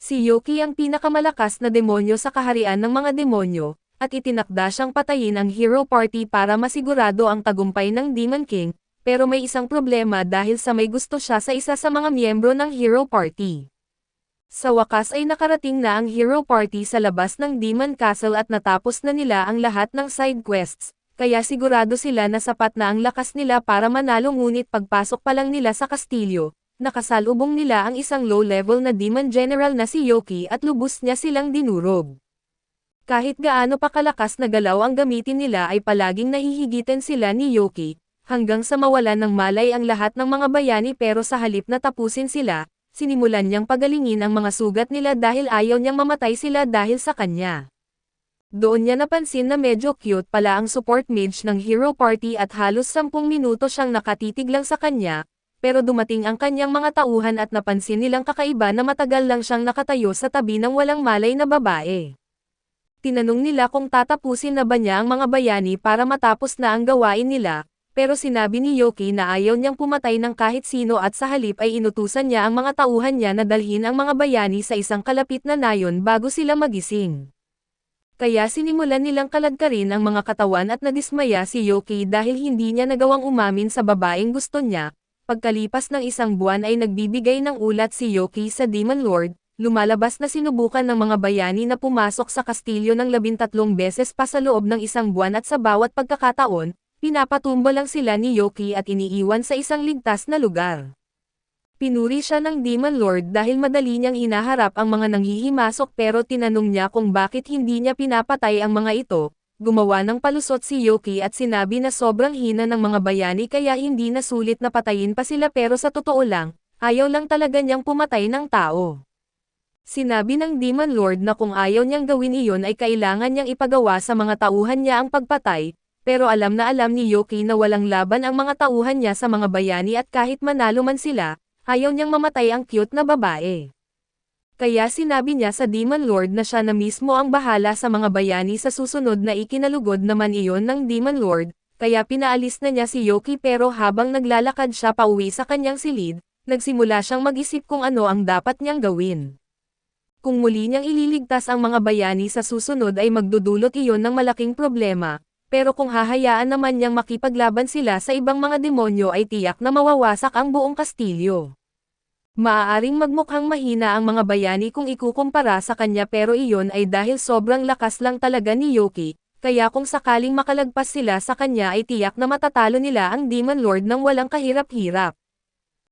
Si Yoki ang pinakamalakas na demonyo sa kaharian ng mga demonyo, at itinakda siyang patayin ang Hero Party para masigurado ang tagumpay ng Demon King, pero may isang problema dahil sa may gusto siya sa isa sa mga miyembro ng Hero Party. Sa wakas ay nakarating na ang Hero Party sa labas ng Demon Castle at natapos na nila ang lahat ng side quests, kaya sigurado sila na sapat na ang lakas nila para manalo ngunit pagpasok pa lang nila sa kastilyo, nakasalubong nila ang isang low-level na Demon General na si Yoki at lubos niya silang dinurog. Kahit gaano pa kalakas na galaw ang gamitin nila ay palaging nahihigitan sila ni Yoki, hanggang sa mawalan ng malay ang lahat ng mga bayani pero sa halip na tapusin sila, sinimulan niyang pagalingin ang mga sugat nila dahil ayaw niyang mamatay sila dahil sa kanya. Doon niya napansin na medyo cute pala ang support mage ng Hero Party at halos 10 minuto siyang nakatitig lang sa kanya, pero dumating ang kanyang mga tauhan at napansin nilang kakaiba na matagal lang siyang nakatayo sa tabi ng walang malay na babae. Tinanong nila kung tatapusin na ba niya ang mga bayani para matapos na ang gawain nila, pero sinabi ni Yoki na ayaw niyang pumatay ng kahit sino at sa halip ay inutusan niya ang mga tauhan niya na dalhin ang mga bayani sa isang kalapit na nayon bago sila magising. Kaya sinimulan nilang kaladkarin ang mga katawan at nadismaya si Yoki dahil hindi niya nagawang umamin sa babaeng gusto niya. Pagkalipas ng isang buwan ay nagbibigay ng ulat si Yoki sa Demon Lord, lumalabas na sinubukan ng mga bayani na pumasok sa kastilyo ng 13 beses pa sa loob ng isang buwan at sa bawat pagkakataon, pinapatumba lang sila ni Yoki at iniiwan sa isang ligtas na lugar. Pinuri siya ng Demon Lord dahil madali niyang hinaharap ang mga nanghihimasok pero tinanong niya kung bakit hindi niya pinapatay ang mga ito. Gumawa ng palusot si Yoki at sinabi na sobrang hina ng mga bayani kaya hindi na sulit na patayin pa sila pero sa totoo lang, ayaw lang talaga niyang pumatay ng tao. Sinabi ng Demon Lord na kung ayaw niyang gawin iyon ay kailangan niyang ipagawa sa mga tauhan niya ang pagpatay, pero alam na alam ni Yoki na walang laban ang mga tauhan niya sa mga bayani at kahit manalo man sila, ayaw niyang mamatay ang cute na babae. Kaya sinabi niya sa Demon Lord na siya na mismo ang bahala sa mga bayani sa susunod na ikinalugod naman iyon ng Demon Lord, kaya pinaalis na niya si Yoki pero habang naglalakad siya pauwi sa kanyang silid, nagsimula siyang mag-isip kung ano ang dapat niyang gawin. Kung muli niyang ililigtas ang mga bayani sa susunod ay magdudulot iyon ng malaking problema, pero kung hahayaan naman niyang makipaglaban sila sa ibang mga demonyo ay tiyak na mawawasak ang buong kastilyo. Maaaring magmukhang mahina ang mga bayani kung ikukumpara sa kanya pero iyon ay dahil sobrang lakas lang talaga ni Yoki, kaya kung sakaling makalagpas sila sa kanya ay tiyak na matatalo nila ang Demon Lord ng walang kahirap-hirap.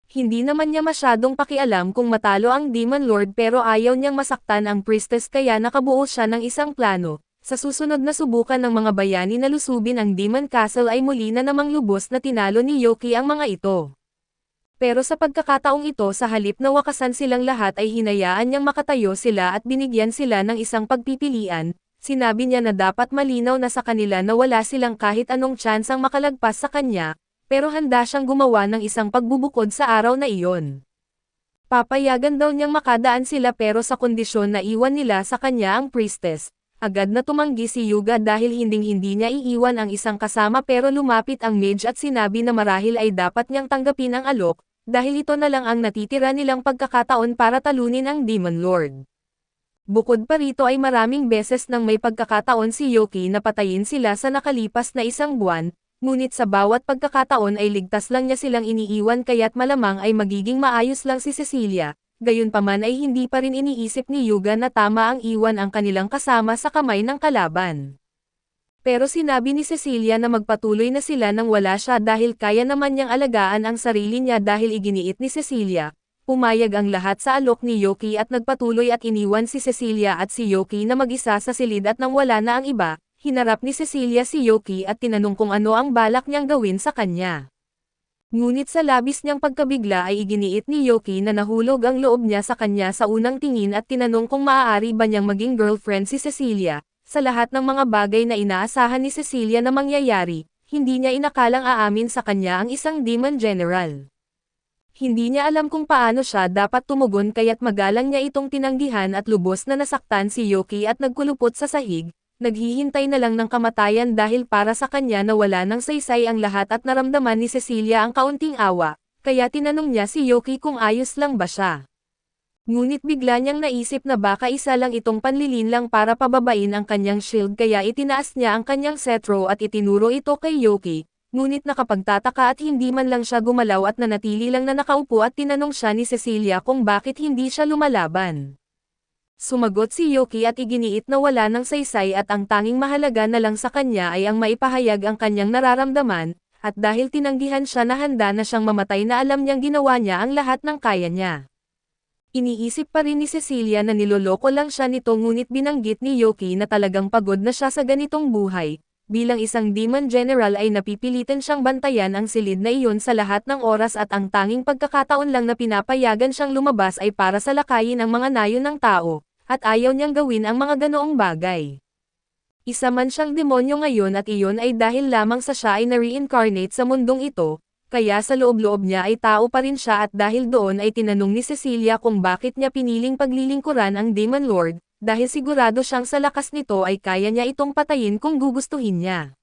Hindi naman niya masyadong pakialam kung matalo ang Demon Lord pero ayaw niyang masaktan ang priestess kaya nakabuo siya ng isang plano. Sa susunod na subukan ng mga bayani na lusubin ang Demon Castle ay muli na namang lubos na tinalo ni Yoki ang mga ito. Pero sa pagkakataong ito sa halip na wakasan silang lahat ay hinayaan niyang makatayo sila at binigyan sila ng isang pagpipilian, sinabi niya na dapat malinaw na sa kanila na wala silang kahit anong tsansang makalagpas sa kanya, pero handa siyang gumawa ng isang pagbubukod sa araw na iyon. Papayagan daw niyang makadaan sila pero sa kondisyon na iwan nila sa kanya ang priestess. Agad na tumanggi si Yuga dahil hinding-hindi niya iiwan ang isang kasama pero lumapit ang mage at sinabi na marahil ay dapat niyang tanggapin ang alok, dahil ito na lang ang natitira nilang pagkakataon para talunin ang Demon Lord. Bukod pa rito ay maraming beses nang may pagkakataon si Yoki na patayin sila sa nakalipas na isang buwan, ngunit sa bawat pagkakataon ay ligtas lang niya silang iniiwan kaya't malamang ay magiging maayos lang si Cecilia, gayunpaman ay hindi pa rin iniisip ni Yuga na tama ang iwan ang kanilang kasama sa kamay ng kalaban. Pero sinabi ni Cecilia na magpatuloy na sila nang wala siya dahil kaya naman niyang alagaan ang sarili niya dahil iginiit ni Cecilia. Pumayag ang lahat sa alok ni Yoki at nagpatuloy at iniwan si Cecilia at si Yoki na mag-isa sa silid at nang wala na ang iba, hinarap ni Cecilia si Yoki at tinanong kung ano ang balak niyang gawin sa kanya. Ngunit sa labis niyang pagkabigla ay iginiit ni Yoki na nahulog ang loob niya sa kanya sa unang tingin at tinanong kung maaari ba niyang maging girlfriend si Cecilia. Sa lahat ng mga bagay na inaasahan ni Cecilia na mangyayari, hindi niya inakalang aamin sa kanya ang isang Demon General. Hindi niya alam kung paano siya dapat tumugon kaya't magalang niya itong tinanggihan at lubos na nasaktan si Yoki at nagkulupot sa sahig, naghihintay na lang ng kamatayan dahil para sa kanya na wala ng saysay ang lahat at naramdaman ni Cecilia ang kaunting awa, kaya tinanong niya si Yoki kung ayos lang ba siya. Ngunit bigla niyang naisip na baka isa lang itong panlilinlang para pababain ang kanyang shield kaya itinaas niya ang kanyang cetro at itinuro ito kay Yoki, ngunit nakapagtataka at hindi man lang siya gumalaw at nanatili lang na nakaupo at tinanong siya ni Cecilia kung bakit hindi siya lumalaban. Sumagot si Yoki at iginiit na wala ng saysay at ang tanging mahalaga na lang sa kanya ay ang maipahayag ang kanyang nararamdaman, at dahil tinanggihan siya na handa na siyang mamatay na alam niyang ginawa niya ang lahat ng kaya niya. Iniisip pa rin ni Cecilia na niloloko lang siya nito ngunit binanggit ni Yoki na talagang pagod na siya sa ganitong buhay. Bilang isang Demon General ay napipilitan siyang bantayan ang silid na iyon sa lahat ng oras at ang tanging pagkakataon lang na pinapayagan siyang lumabas ay para sa lakayin ang mga nayon ng tao, at ayaw niyang gawin ang mga ganoong bagay. Isa man siyang demonyo ngayon at iyon ay dahil lamang sa siya ay na-reincarnate sa mundong ito, kaya sa loob-loob niya ay tao pa rin siya at dahil doon ay tinanong ni Cecilia kung bakit niya piniling paglilingkuran ang Demon Lord, dahil sigurado siyang sa lakas nito ay kaya niya itong patayin kung gugustuhin niya.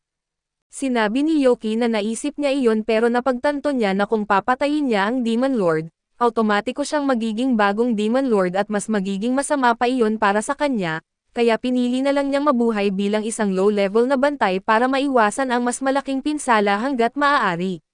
Sinabi ni Yoki na naisip niya iyon pero napagtanto niya na kung papatayin niya ang Demon Lord, automatiko siyang magiging bagong Demon Lord at mas magiging masama pa iyon para sa kanya, kaya pinili na lang niyang mabuhay bilang isang low-level na bantay para maiwasan ang mas malaking pinsala hanggat maaari.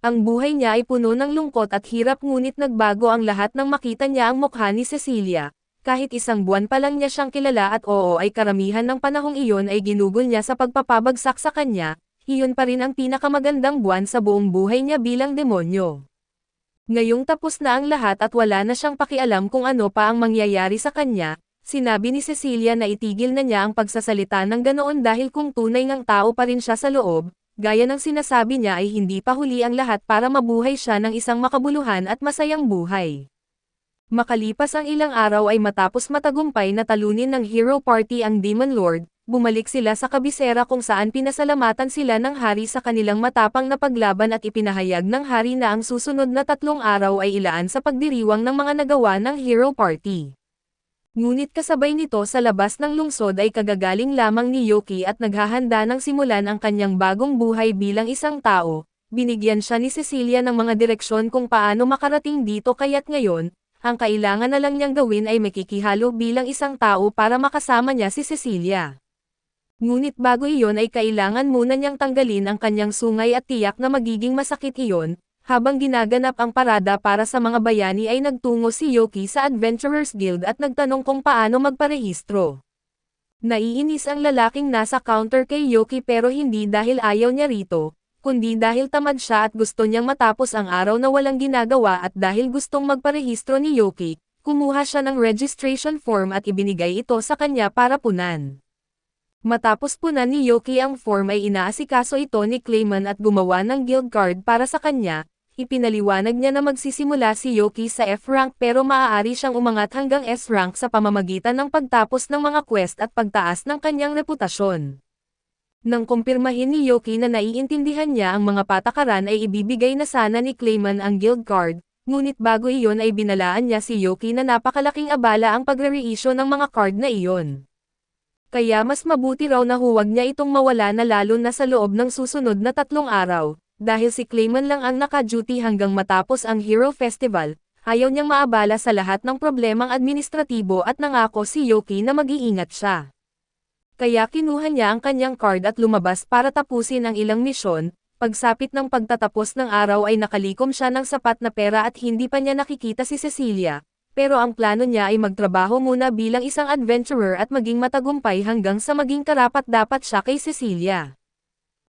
Ang buhay niya ay puno ng lungkot at hirap ngunit nagbago ang lahat nang makita niya ang mukha ni Cecilia. Kahit isang buwan pa lang niya siyang kilala at oo ay karamihan ng panahong iyon ay ginugol niya sa pagpapabagsak sa kanya, iyon pa rin ang pinakamagandang buwan sa buong buhay niya bilang demonyo. Ngayong tapos na ang lahat at wala na siyang pakialam kung ano pa ang mangyayari sa kanya, sinabi ni Cecilia na itigil na niya ang pagsasalita ng ganoon dahil kung tunay ngang tao pa rin siya sa loob, gaya ng sinasabi niya ay hindi pa huli ang lahat para mabuhay siya ng isang makabuluhan at masayang buhay. Makalipas ang ilang araw ay matapos matagumpay na talunin ng Hero Party ang Demon Lord, bumalik sila sa kabisera kung saan pinasalamatan sila ng hari sa kanilang matapang na paglaban at ipinahayag ng hari na ang susunod na 3 araw ay ilaan sa pagdiriwang ng mga nagawa ng Hero Party. Ngunit kasabay nito sa labas ng lungsod ay kagagaling lamang ni Yoki at naghahanda ng simulan ang kanyang bagong buhay bilang isang tao. Binigyan siya ni Cecilia ng mga direksyon kung paano makarating dito kaya't ngayon, ang kailangan na lang niyang gawin ay makikihalo bilang isang tao para makasama niya si Cecilia. Ngunit bago iyon ay kailangan muna niyang tanggalin ang kanyang sungay at tiyak na magiging masakit iyon. Habang ginaganap ang parada para sa mga bayani ay nagtungo si Yoki sa Adventurers Guild at nagtanong kung paano magparehistro. Naiinis ang lalaking nasa counter kay Yoki pero hindi dahil ayaw niya rito, kundi dahil tamad siya at gusto niyang matapos ang araw na walang ginagawa at dahil gustong magparehistro ni Yoki, kumuha siya ng registration form at ibinigay ito sa kanya para punan. Matapos punan ni Yoki ang form ay inaasikaso ito ni Clayman at gumawa ng guild card para sa kanya. Ipinaliwanag niya na magsisimula si Yoki sa F-rank pero maaari siyang umangat hanggang S-rank sa pamamagitan ng pagtapos ng mga quest at pagtaas ng kanyang reputasyon. Nang kumpirmahin ni Yoki na naiintindihan niya ang mga patakaran ay ibibigay na sana ni Clayman ang guild card, ngunit bago iyon ay binalaan niya si Yoki na napakalaking abala ang pagre-reissue ng mga card na iyon. Kaya mas mabuti raw na huwag niya itong mawala na lalo na sa loob ng susunod na 3 araw. Dahil si Clayman lang ang naka-duty hanggang matapos ang Hero Festival, ayaw niyang maabala sa lahat ng problemang administratibo at nangako si Yoki na mag-iingat siya. Kaya kinuha niya ang kanyang card at lumabas para tapusin ang ilang misyon. Pagsapit ng pagtatapos ng araw ay nakalikom siya ng sapat na pera at hindi pa niya nakikita si Cecilia, pero ang plano niya ay magtrabaho muna bilang isang adventurer at maging matagumpay hanggang sa maging karapat-dapat siya kay Cecilia.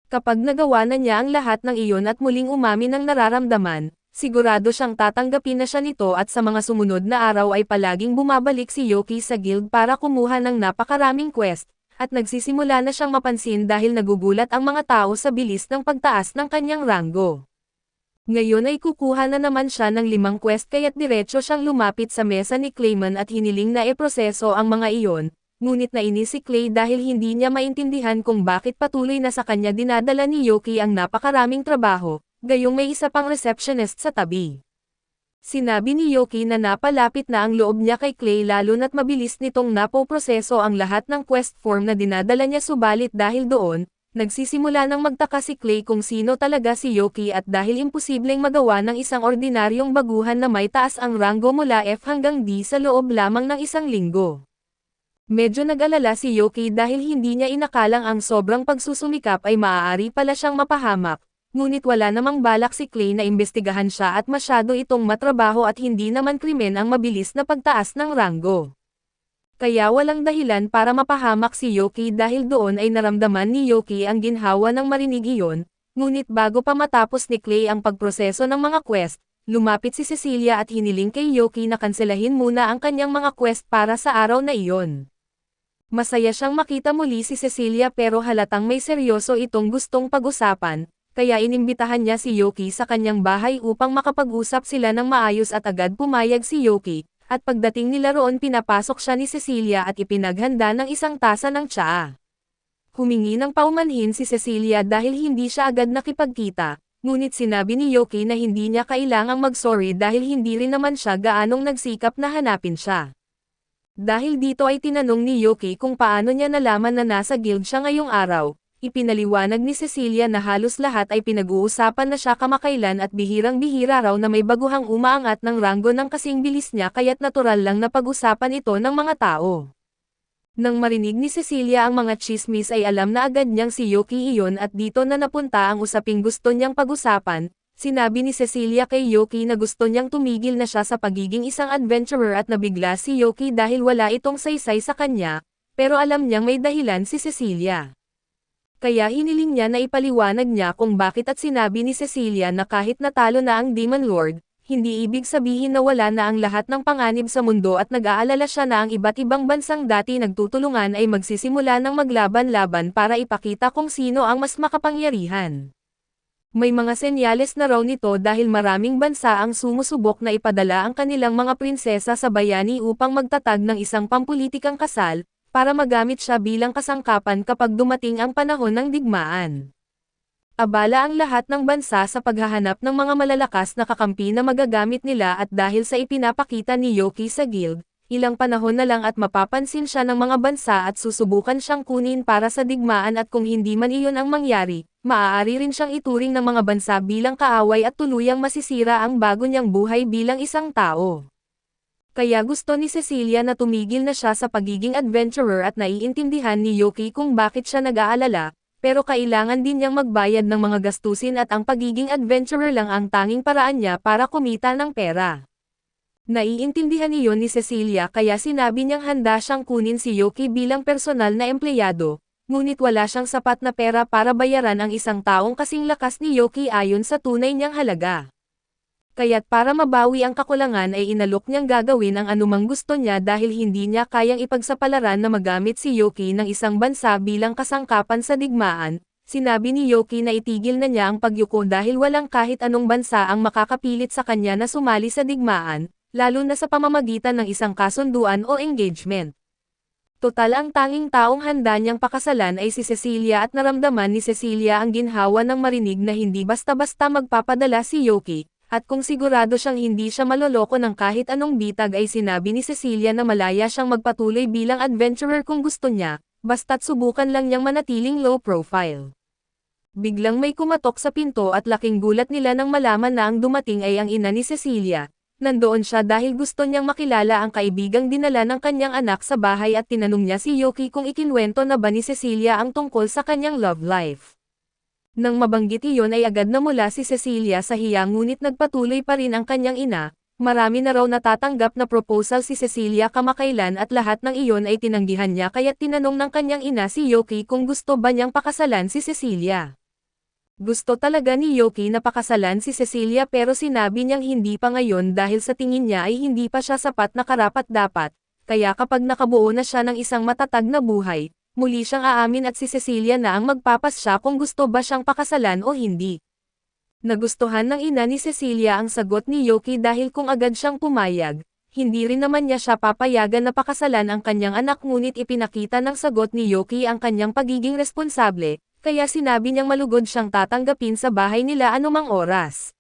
Kapag nagawa na niya ang lahat ng iyon at muling umamin ng nararamdaman, sigurado siyang tatanggapin na siya nito at sa mga sumunod na araw ay palaging bumabalik si Yoki sa guild para kumuha ng napakaraming quest, at nagsisimula na siyang mapansin dahil nagugulat ang mga tao sa bilis ng pagtaas ng kanyang ranggo. Ngayon ay kukuha na naman siya ng 5 quest kaya't diretso siyang lumapit sa mesa ni Clayman at hiniling na iproseso ang mga iyon. Ngunit nainis si Clay dahil hindi niya maintindihan kung bakit patuloy na sa kanya dinadala ni Yoki ang napakaraming trabaho, gayong may isa pang receptionist sa tabi. Sinabi ni Yoki na napalapit na ang loob niya kay Clay lalo na't mabilis nitong napoproseso ang lahat ng quest form na dinadala niya subalit dahil doon, Nagsisimula ng magtaka si Clay kung sino talaga si Yoki at dahil imposibleng magawa ng isang ordinaryong baguhan na may taas ang ranggo mula F hanggang D sa loob lamang ng isang linggo. Medyo nag-alala si Yoki dahil hindi niya inakalang ang sobrang pagsusumikap ay maaari pala siyang mapahamak, ngunit wala namang balak si Clay na imbestigahan siya at masyado itong matrabaho at hindi naman krimen ang mabilis na pagtaas ng ranggo. Kaya walang dahilan para mapahamak si Yoki dahil doon ay naramdaman ni Yoki ang ginhawa ng marinig iyon, ngunit bago pa matapos ni Clay ang pagproseso ng mga quest, lumapit si Cecilia at hiniling kay Yoki na kanselahin muna ang kanyang mga quest para sa araw na iyon. Masaya siyang makita muli si Cecilia pero halatang may seryoso itong gustong pag-usapan, kaya inimbitahan niya si Yoki sa kanyang bahay upang makapag-usap sila ng maayos at agad pumayag si Yoki. At pagdating nila roon pinapasok siya ni Cecilia at ipinaghanda ng isang tasa ng tsaa. Humingi ng paumanhin si Cecilia dahil hindi siya agad nakipagkita, ngunit sinabi ni Yoki na hindi niya kailangang mag-sorry dahil hindi rin naman siya gaanong nagsikap na hanapin siya. Dahil dito ay tinanong ni Yoki kung paano niya nalaman na nasa guild siya ngayong araw. Ipinaliwanag ni Cecilia na halos lahat ay pinag-uusapan na siya kamakailan at bihirang-bihira raw na may baguhang umaangat ng ranggo ng kasing bilis niya kaya't natural lang na pag-usapan ito ng mga tao. Nang marinig ni Cecilia ang mga chismis ay alam na agad niyang si Yoki iyon at dito na napunta ang usaping gusto niyang pag-usapan. Sinabi ni Cecilia kay Yoki na gusto niyang tumigil na siya sa pagiging isang adventurer at nabigla si Yoki dahil wala itong saysay sa kanya, pero alam niyang may dahilan si Cecilia. Kaya hiniling niya na ipaliwanag niya kung bakit at sinabi ni Cecilia na kahit natalo na ang Demon Lord, hindi ibig sabihin na wala na ang lahat ng panganib sa mundo at nag-aalala siya na ang iba't ibang bansang dati nagtutulungan ay magsisimula ng maglaban-laban para ipakita kung sino ang mas makapangyarihan. May mga senyales na raw nito dahil maraming bansa ang sumusubok na ipadala ang kanilang mga prinsesa sa bayani upang magtatag ng isang pampulitikang kasal, para magamit siya bilang kasangkapan kapag dumating ang panahon ng digmaan. Abala ang lahat ng bansa sa paghahanap ng mga malalakas na kakampi na magagamit nila at dahil sa ipinapakita ni Yoki sa guild, ilang panahon na lang at mapapansin siya ng mga bansa at susubukan siyang kunin para sa digmaan at kung hindi man iyon ang mangyari, maaari rin siyang ituring ng mga bansa bilang kaaway at tuluyang masisira ang bago niyang buhay bilang isang tao. Kaya gusto ni Cecilia na tumigil na siya sa pagiging adventurer at naiintindihan ni Yoki kung bakit siya nag-aalala, pero kailangan din niyang magbayad ng mga gastusin at ang pagiging adventurer lang ang tanging paraan niya para kumita ng pera. Naiintindihan iyon ni Cecilia kaya sinabi niyang handa siyang kunin si Yoki bilang personal na empleyado, ngunit wala siyang sapat na pera para bayaran ang isang taong kasing lakas ni Yoki ayon sa tunay niyang halaga. Kaya't para mabawi ang kakulangan ay inalok niyang gagawin ang anumang gusto niya dahil hindi niya kayang ipagsapalaran na magamit si Yoki ng isang bansa bilang kasangkapan sa digmaan. Sinabi ni Yoki na itigil na niya ang pagyuko dahil walang kahit anong bansa ang makakapilit sa kanya na sumali sa digmaan, lalo na sa pamamagitan ng isang kasunduan o engagement. Total ang tanging taong handa niyang pakasalan ay si Cecilia at naramdaman ni Cecilia ang ginhawa ng marinig na hindi basta-basta magpapadala si Yoki. At kung sigurado siyang hindi siya maloloko ng kahit anong bitag ay sinabi ni Cecilia na malaya siyang magpatuloy bilang adventurer kung gusto niya, basta't subukan lang niyang manatiling low profile. Biglang may kumatok sa pinto at laking gulat nila nang malaman na ang dumating ay ang ina ni Cecilia. Nandoon siya dahil gusto niyang makilala ang kaibigang dinala ng kanyang anak sa bahay at tinanong niya si Yoki kung ikinwento na ba ni Cecilia ang tungkol sa kanyang love life. Nang mabanggit iyon ay agad na mula si Cecilia sa hiya ngunit nagpatuloy pa rin ang kanyang ina, marami na raw natatanggap na proposal si Cecilia kamakailan at lahat ng iyon ay tinanggihan niya kaya't tinanong ng kanyang ina si Yoki kung gusto ba niyang pakasalan si Cecilia. Gusto talaga ni Yoki na pakasalan si Cecilia pero sinabi niyang hindi pa ngayon dahil sa tingin niya ay hindi pa siya sapat na karapat-dapat, kaya kapag nakabuo na siya ng isang matatag na buhay, muli siyang aamin at si Cecilia na ang magpapasya kung gusto ba siyang pakasalan o hindi. Nagustuhan ng ina ni Cecilia ang sagot ni Yoki dahil kung agad siyang pumayag, hindi rin naman niya siya papayagan na pakasalan ang kanyang anak ngunit ipinakita ng sagot ni Yoki ang kanyang pagiging responsable, kaya sinabi niyang malugod siyang tatanggapin sa bahay nila anumang oras.